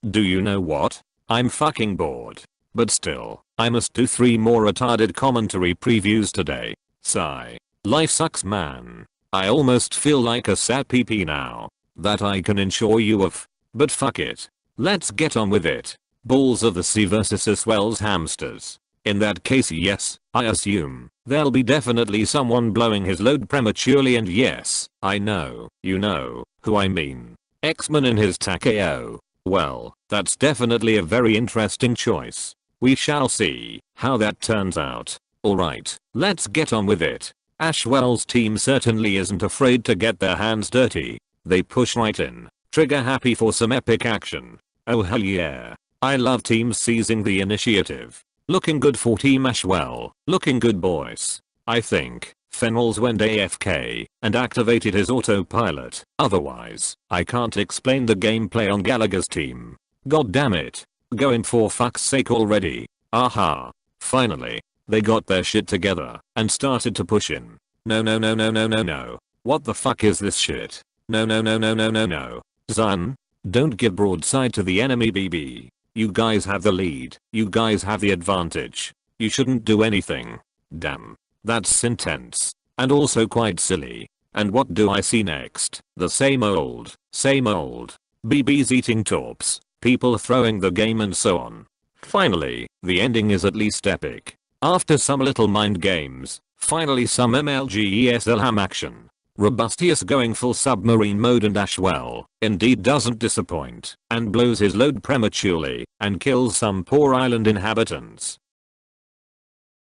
Do you know what? I'm fucking bored. But still, I must do 3 more retarded commentary previews today. Sigh. Life sucks, man. I almost feel like a sad PP now. That I can assure you of. But fuck it. Let's get on with it. Balls of the Sea vs ASSWELLS hamsters. In that case, yes, I assume there'll be definitely someone blowing his load prematurely, and yes, I know, you know who I mean. X-Men in his Takeo. Well, that's definitely a very interesting choice. We shall see how that turns out. Alright, let's get on with it. ASSWELLS team certainly isn't afraid to get their hands dirty. They push right in, trigger happy for some epic action. Oh hell yeah. I love teams seizing the initiative. Looking good for Team ASSWELL. Looking good, boys. I think Fennels went AFK and activated his autopilot. Otherwise, I can't explain the gameplay on Gallagher's team. God damn it. Going for fuck's sake already. Aha. Finally. They got their shit together and started to push in. No no no no no no no. What the fuck is this shit? No no no no no no no. Zun. Don't give broadside to the enemy, BB. You guys have the lead. You guys have the advantage. You shouldn't do anything. Damn. That's intense. And also quite silly. And what do I see next? The same old. BB's eating torps. People throwing the game and so on. Finally, the ending is at least epic. After some little mind games, finally some MLGESL ham action. Robustius going full submarine mode, and ASSWELL indeed doesn't disappoint and blows his load prematurely and kills some poor island inhabitants.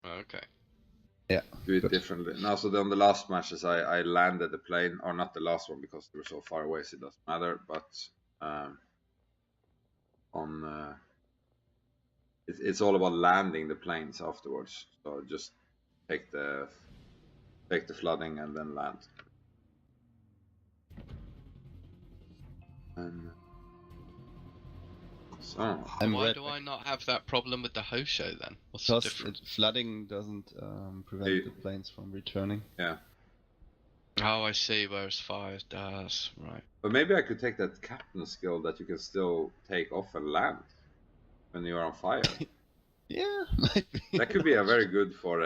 Okay. Yeah. Do it differently. Now, so on the last matches, I landed the plane, or not the last one because they were so far away, so it doesn't matter. But it's all about landing the planes afterwards. So just take the flooding and then land. And so Why do I not have that problem with the host show then? What's the difference? Flooding doesn't prevent the planes from returning. Yeah. Oh, I see, whereas fire does, right. But maybe I could take that captain skill that you can still take off and land when you're on fire. Yeah, might be. That could be a very good for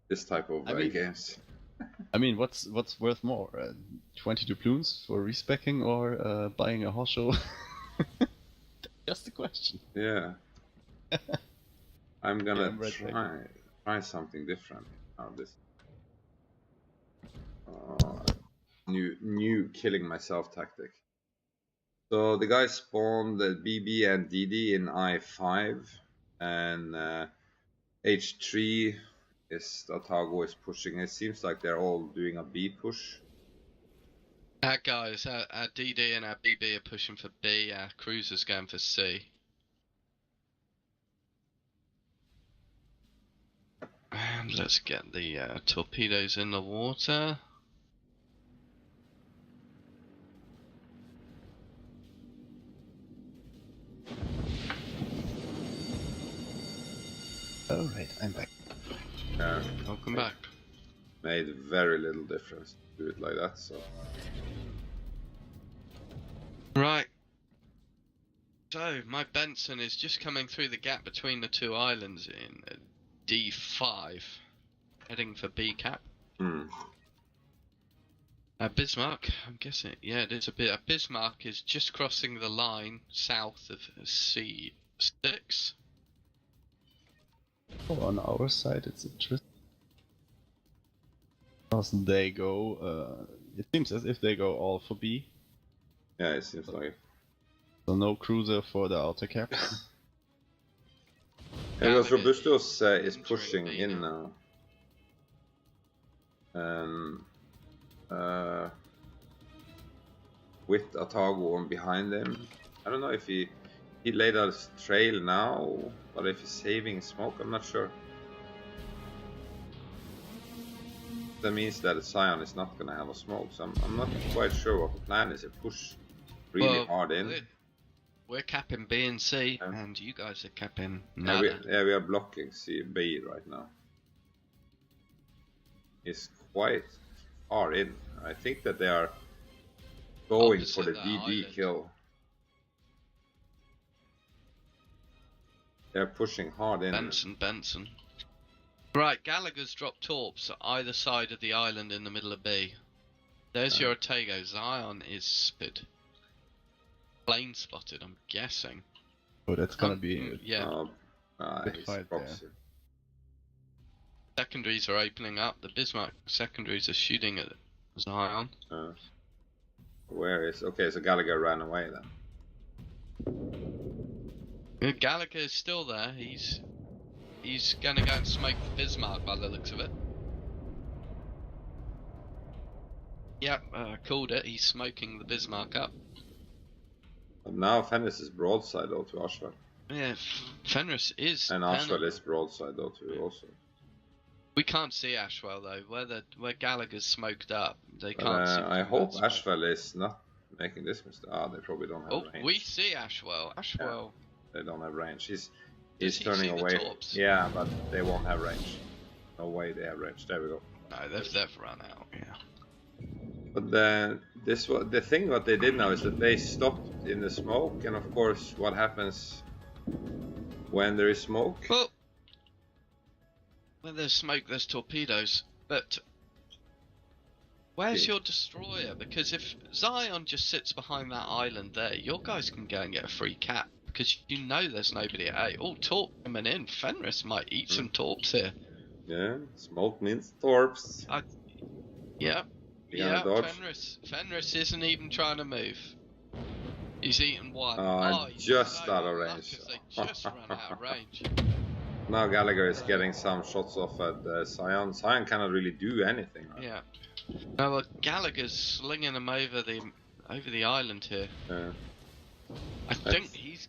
this type of games. I mean, what's worth more? 20 doubloons for respecking or buying a Hosho? Just a question. Yeah. I'm gonna try something different. This new killing myself tactic. So the guy spawned the BB and DD in I5, and H3 is Otago is pushing. It seems like they're all doing a B push. Our guys, our DD and our BB are pushing for B, our cruiser's going for C. And let's get the torpedoes in the water. Alright, I'm back. Welcome back. Made very little difference to do it like that, so. Right. So, my Benson is just coming through the gap between the two islands in D5, heading for B cap. Bismarck, I'm guessing, yeah, it is a bit. Bismarck is just crossing the line south of C6. Oh, on our side, it's interesting. Doesn't they go? It seems as if they go all for B. Yeah, it seems like. So no cruiser for the outer cap. Because Robustus is pushing in now. With Otago on behind him. I don't know if he laid out his trail now, but if he's saving smoke, I'm not sure. That means that Scion is not gonna have a smoke, so I'm not quite sure what the plan is. Push really hard in. We're capping B and C, and you guys are capping nada. We are blocking C B right now. It's quite far in. I think that they are going for the DD kill. They're pushing hard in. Benson. Right, Gallagher's dropped torps either side of the island in the middle of B. There's your Otago. Zion is spotted. Plane spotted, I'm guessing. Oh, that's gonna be yeah. good He's fight proxy. Secondaries are opening up. The Bismarck secondaries are shooting at Zion. Where is... Okay, so Gallagher ran away then. Gallagher is still there. He's gonna go and smoke the Bismarck by the looks of it. Yep, called it. He's smoking the Bismarck up. But now Fenris is broadside though to Ashwell. Yeah, Fenris is. And Ashwell is broadside though too also. We can't see Ashwell though. Where Gallagher's smoked up, they can't see. I hope Ashwell is not making this mistake. They probably don't have range. We see Ashwell. Ashwell. Yeah, they don't have range. He's turning see away. Yeah, but they won't have range. No way they have range. There we go. No, they've run out. Yeah. But the thing what they did now is that they stopped in the smoke, and of course, what happens when there is smoke? Well, when there's smoke, there's torpedoes. But where's your destroyer? Because if Zion just sits behind that island there, your guys can go and get a free cap. Because you know there's nobody at A. Oh, torp coming in. Fenris might eat some torps here. Yeah, smoke means torps. Yeah. Yeah, Fenris isn't even trying to move. He's eaten one. Just out of range. They just ran out of range. Now Gallagher is getting some shots off at Zion. Zion cannot really do anything. Right? Yeah. No, Gallagher's slinging them over the island here. Yeah. I think he's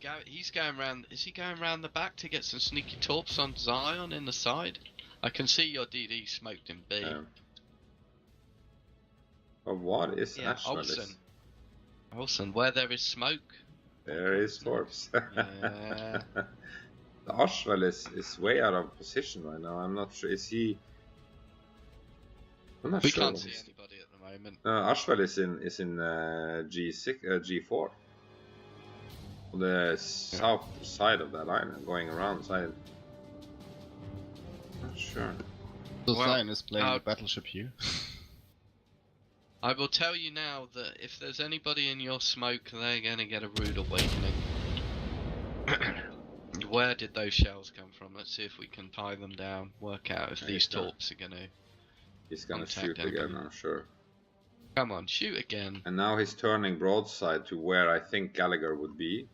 going round. Is he going round the back to get some sneaky torps on Zion in the side? I can see your DD smoked in B. Yeah. But what is Ashwell? Olsen, where there is smoke, there is torps. Yeah. The Ashwell is way out of position right now. I'm not sure. Is he? I'm not we sure. Can't see anybody at the moment. Ashwell is in G6 G4 on the south side of that island, going around side. Not sure. So Zion is playing the battleship here. I will tell you now that if there's anybody in your smoke, they're gonna get a rude awakening. Where did those shells come from? Let's see if we can tie them down. Work out if these torps are gonna. He's gonna shoot again, I'm sure. Come on, shoot again. And now he's turning broadside to where I think Gallagher would be.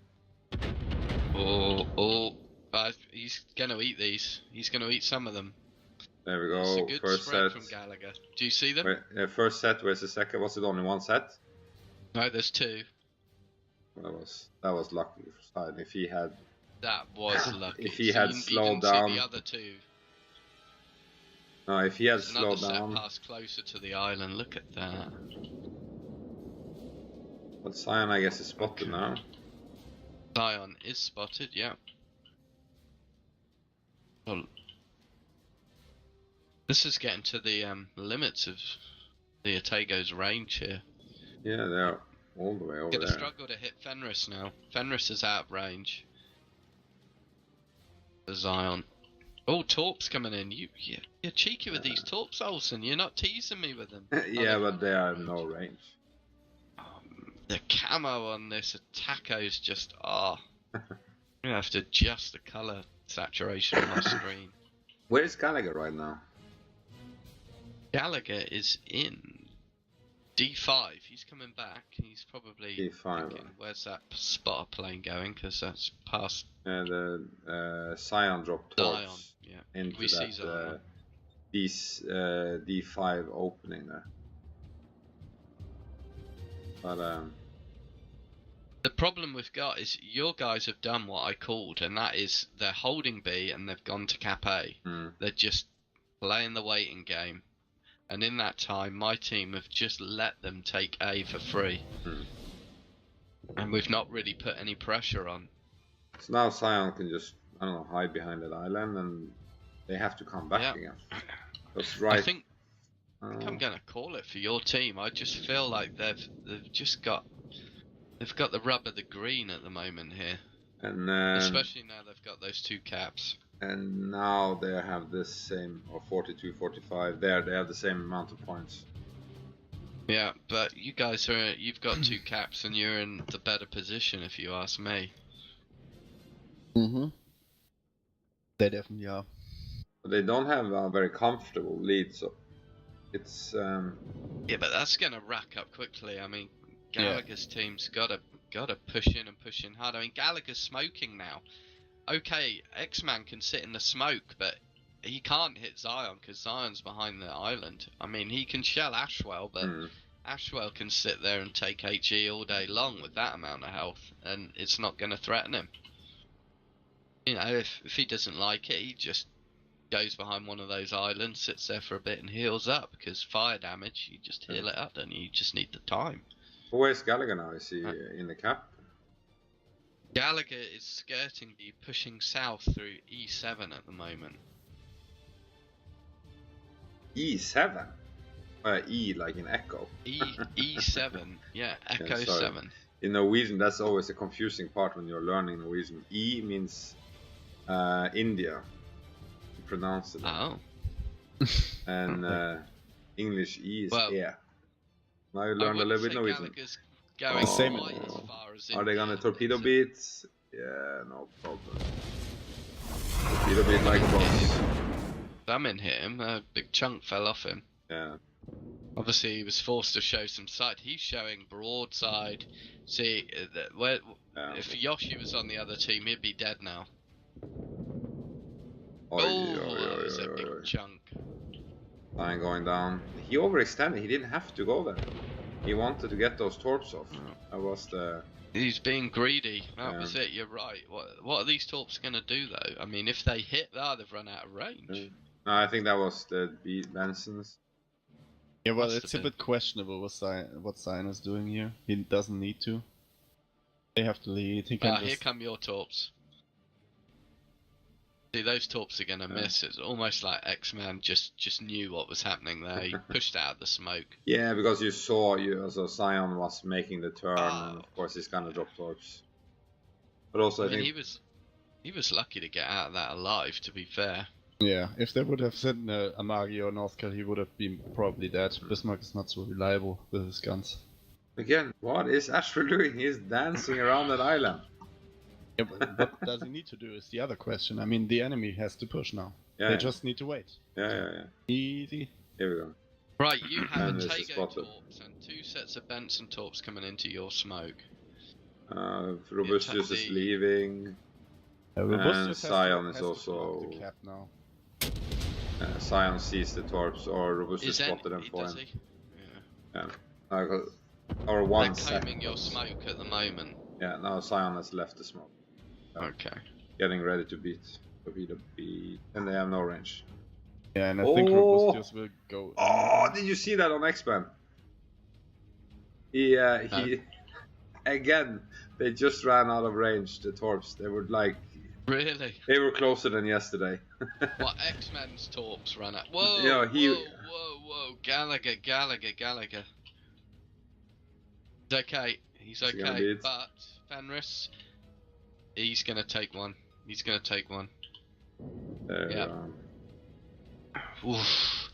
He's gonna eat these. He's gonna eat some of them. There we go. It's a good first spread set from Gallagher. Do you see them? First set. Where's the second? Was it only one set? No, there's two. That was lucky for Zion. If he had. That was lucky. If he had slowed down. down. See the other two. No, if he had There's slowed down. Another set pass closer to the island. Look at that. But Zion, I guess, is spotted now. Zion is spotted. Yeah. Well, this is getting to the limits of the Otago's range here. Yeah, they're all the way over there. Gonna struggle to hit Fenris now. Fenris is out of range. The Zion. Oh, torps coming in. You're cheeky with these torps, Olsen. You're not teasing me with them. Yeah, but they are no range. The camo on this Taco is just I'm gonna have to adjust the color saturation on my screen. Where is Gallagher right now? Gallagher is in D5. He's coming back. He's probably D5. thinking, where's that spotter plane going? Because that's past. The Zion dropped torps into that D5 opening there. But the problem we've got is your guys have done what I called, and that is they're holding B and they've gone to cap A. They're just playing the waiting game. And in that time, my team have just let them take A for free. And we've not really put any pressure on. So now Zion can just, I don't know, hide behind that island and they have to come back again. That's right. I think I'm going to call it for your team. I just feel like they've got the rub of the green at the moment here. And especially now they've got those 2 caps. And now they have the same, or 42, 45. There, they have the same amount of points. Yeah, but you guys you've got 2 caps and you're in the better position if you ask me. They definitely are. But they don't have a very comfortable lead, so it's Yeah, but that's gonna rack up quickly. I mean, Gallagher's team's gotta push in and push in hard. I mean, Gallagher's smoking now. Okay, X-Man can sit in the smoke, but he can't hit Zion because Zion's behind the island. I mean, he can shell Ashwell, but Ashwell can sit there and take HE all day long with that amount of health, and it's not going to threaten him. You know, if he doesn't like it, he just goes behind one of those islands, sits there for a bit and heals up, because fire damage, you just heal it up, don't you? You just need the time. Where's Gallagher now? Is he in the cap? Gallagher is skirting the pushing south through E7 at the moment. E7? E like in Echo. E7, yeah, Echo 7. In Norwegian, that's always the confusing part when you're learning Norwegian. E means India. You pronounce it. Oh. And English E is air. Now you I learned a little bit Norwegian. Gallagher's going quite as far as Are they gonna torpedo beat? Yeah, no problem. Torpedo beat like a boss. Salmon hit him, a big chunk fell off him. Yeah. Obviously he was forced to show some sight. He's showing broadside. See, if Yoshi was on the other team, he'd be dead now. There's a big chunk. Line going down. He overextended. He didn't have to go there. He wanted to get those torps off. That was the... He's being greedy. That was it. You're right. What are these torps going to do, though? I mean, if they hit that, they've run out of range. No, I think that was the Benson's. Yeah, well, it's a bit questionable what Zion is doing here. He doesn't need to. They have to lead. He can Here come your torps. See, those torps are going to miss. It's almost like X-Man just knew what was happening there. He pushed out the smoke. Yeah, because you saw Zion was making the turn, and of course he's gonna drop torps. But also, I think he was lucky to get out of that alive. To be fair. Yeah, if they would have sent Amagi or Northcal, he would have been probably dead. Bismarck is not so reliable with his guns. Again, what is Ashford doing? He's dancing around that island. Yeah, but what does he need to do is the other question. I mean, the enemy has to push now. They just need to wait. Yeah. Easy. Here we go. Right, you have a Tego torps and 2 sets of Benson torps coming into your smoke. Robustius is leaving. And Zion is also... The cap now. Zion sees the torps, or Robustius spotted them for him. Yeah. Or one They're combing your smoke at the moment. Yeah, now Zion has left the smoke. Okay. Getting ready to beat. And they have no range. Yeah, and I think Robustius will go... Oh, did you see that on X-Men? He again, they just ran out of range, the torps. They were like... Really? They were closer than yesterday. What, X-Men's torps ran out? Whoa, you know, whoa. Gallagher. He's okay, but Fenris, he's gonna take one. There, Oof.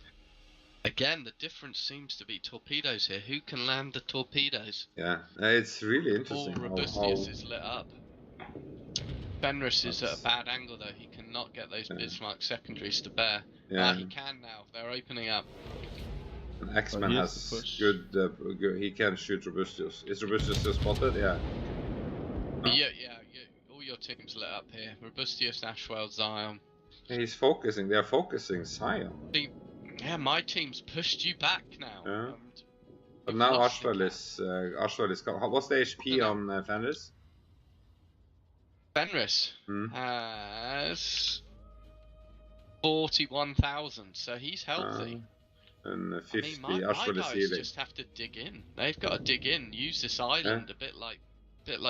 Again, the difference seems to be torpedoes here. Who can land the torpedoes? Yeah, it's really interesting. All Robustius is lit up. Fenris is at a bad angle though. He cannot get those Bismarck secondaries to bear. Yeah. He can now. They're opening up. And X-Men has good. He can shoot Robustius. Is Robustius still spotted? Yeah. No. Yeah. All your teams lit up here. Robustius, Ashwell, Zion. He's focusing. They're focusing Zion. Yeah, my team's pushed you back now. Yeah. But now Ashwell is. What's the HP on Fenris? Fenris has 41,000, so he's healthy. And 50. My Ashwell is guys healing. just have to dig in. They've got to dig in, use this island a bit like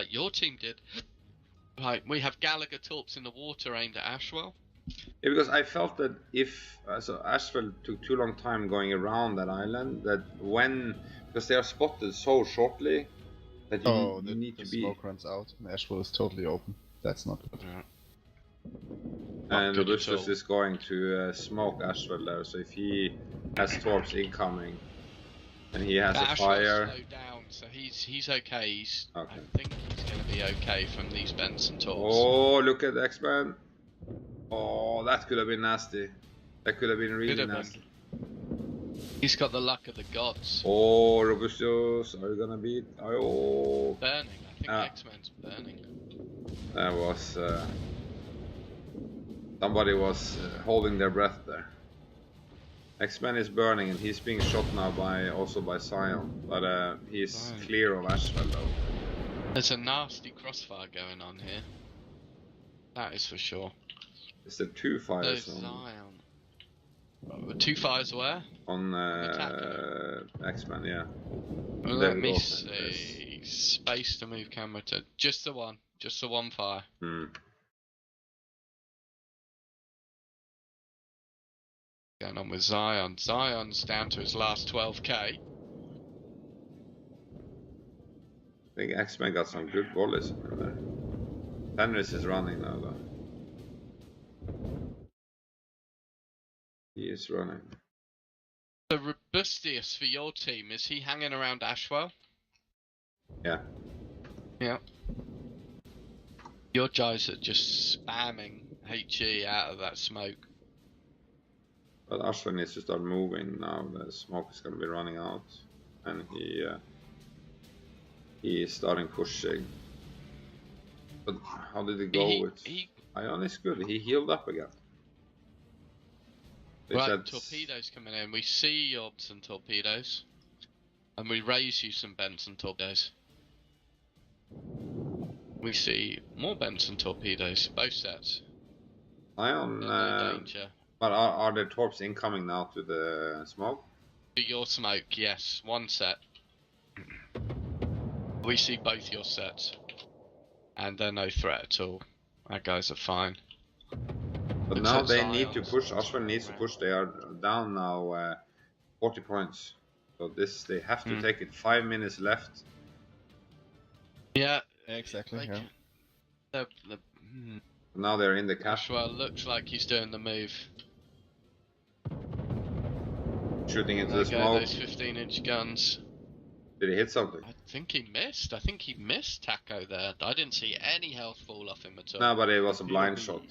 your team did. Right, we have Gallagher torps in the water aimed at Ashwell. Yeah, because I felt that if Ashwell took too long time going around that island, because they are spotted so shortly that you need to be. The smoke runs out and Ashwell is totally open. That's not good. And good at Robustus all. is going to smoke Ashwell there, so if he has torps incoming and he has a Ashwell's fire. slowed down, so he's okay. Okay. I think he's going to be okay from these Benson torps. Oh, look at X-Man. Oh, that could have been nasty. That could have been really nasty. He's got the luck of the gods. Oh, Robustus, are you gonna beat? Oh, Burning. I think X-Men's burning. that was somebody was holding their breath there. X-Men is burning and he's being shot now by Sion, but he's clear of Ashwell though. There's a nasty crossfire going on here. That is for sure. Is there 2 fires on? Zion. 2 fires where? On X-Men, yeah. Well, let me see. Space to move camera to just the one fire. Going on with Zion. Zion's down to his last 12k. I think X-Men got some good volleys in there. Fenris is running now though. He is running. The Robustius for your team, is he hanging around Ashwell? Yeah. Yeah. Your guys are just spamming HE out of that smoke. But Ashwell needs to start moving now. The smoke is going to be running out, and he is starting pushing. But how did it go with Ion? Is good. He healed up again. Right, torpedoes coming in. We see your Benson torpedoes, and we raise you some Benson torpedoes. We see more Benson torpedoes, both sets. Ion, no danger. But are there torps incoming now to the smoke? To your smoke, yes. 1 set. We see both your sets. And they're no threat at all. Our guys are fine. But now they need to push. Ashwell needs to push. They are down now 40 points. So they have to take it. 5 minutes left. Yeah, exactly. Yeah. Now they're in the cap. Ashwell looks like he's doing the move. Shooting into the smoke. Those 15-inch guns. Did he hit something? I think he missed. I think he missed Taco there. I didn't see any health fall off him at all. No, but it was a blind shot.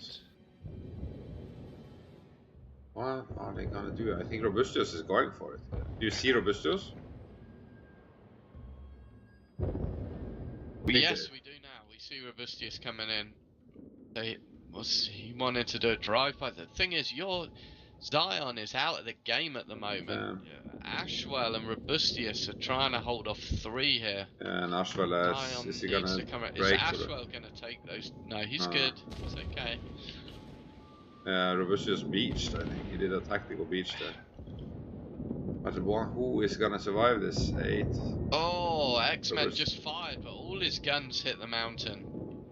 What are they gonna do? I think Robustus is going for it. Do you see Robustus? Yes, we do now. We see Robustius coming in. He wanted to do a drive-by. The thing is, your Zion is out of the game at the moment. Ashwell and Robustius are trying to hold off 3 here. And Ashwell is he gonna break? Is Ashwell gonna take those? No, he's good. He's okay. Robustius beached, I think. He did a tactical beach there. But who is gonna survive this? 8. Oh, X-Men just fired, but all his guns hit the mountain.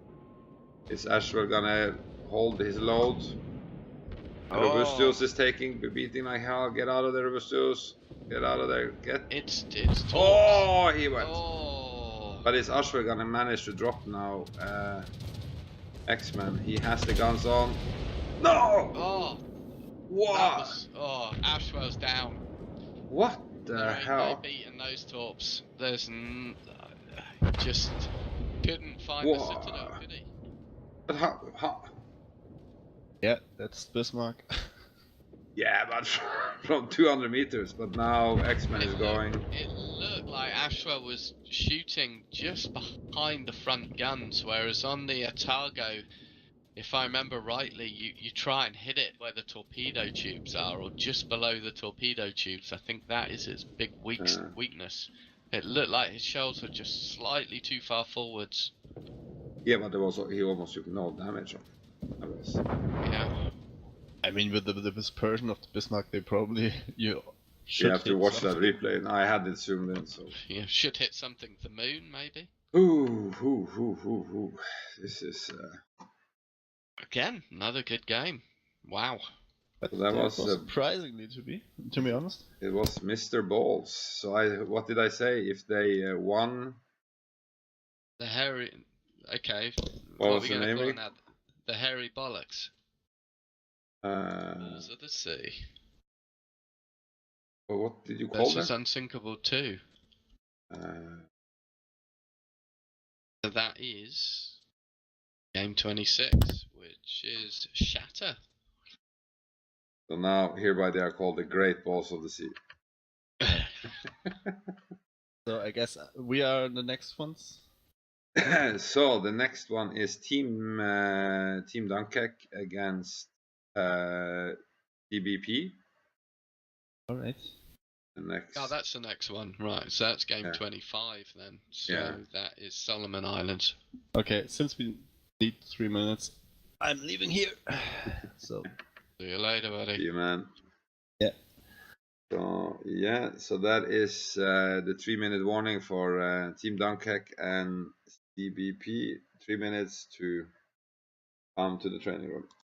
Is Ashwell gonna hold his load? Robustius is beating like hell. Get out of there, Robustius. Get out of there. It's oh, he went. Oh. But is Ashwell gonna manage to drop now? X-Men. He has the guns on. No! Oh. What? Ashwell's down. What the hell? No beating those torps. There's just couldn't find the Citadel, could he? But how? Yeah, that's Bismarck. Yeah, but from 200 meters. But now X-Men is going. It looked like Ashwell was shooting just behind the front guns, whereas on the Otago, if I remember rightly, you try and hit it where the torpedo tubes are, or just below the torpedo tubes. I think that is its big weakness. It looked like his shells were just slightly too far forwards. Yeah, but he almost took no damage on. Yeah. I mean, with the dispersion of the Bismarck, they probably you have to watch that replay. And I had it zoomed in, so yeah, should hit something. The moon, maybe. Ooh. This is again another good game. Wow. But that was surprisingly, to be honest. It was Mr. Balls. So what did I say? If they won, the Harry. Okay. What was are we the going to name? call it Rick? now? The hairy bollocks. Balls of the sea. Well, what did you call Versus that? Unsinkable 2. So that is game 26, which is Shatter. So now, hereby they are called the Great Balls of the Sea. So I guess we are the next ones. So the next one is Team Dunkek against DBP. All right. The next. Oh, that's the next one. Right, so that's game 25 then. So that is Solomon Islands. Okay, since we need 3 minutes, I'm leaving here. So. See you later, buddy. See you, man. Yeah. So that is the 3-minute warning for Team Dunkek and DBP. 3 minutes to come to the training room.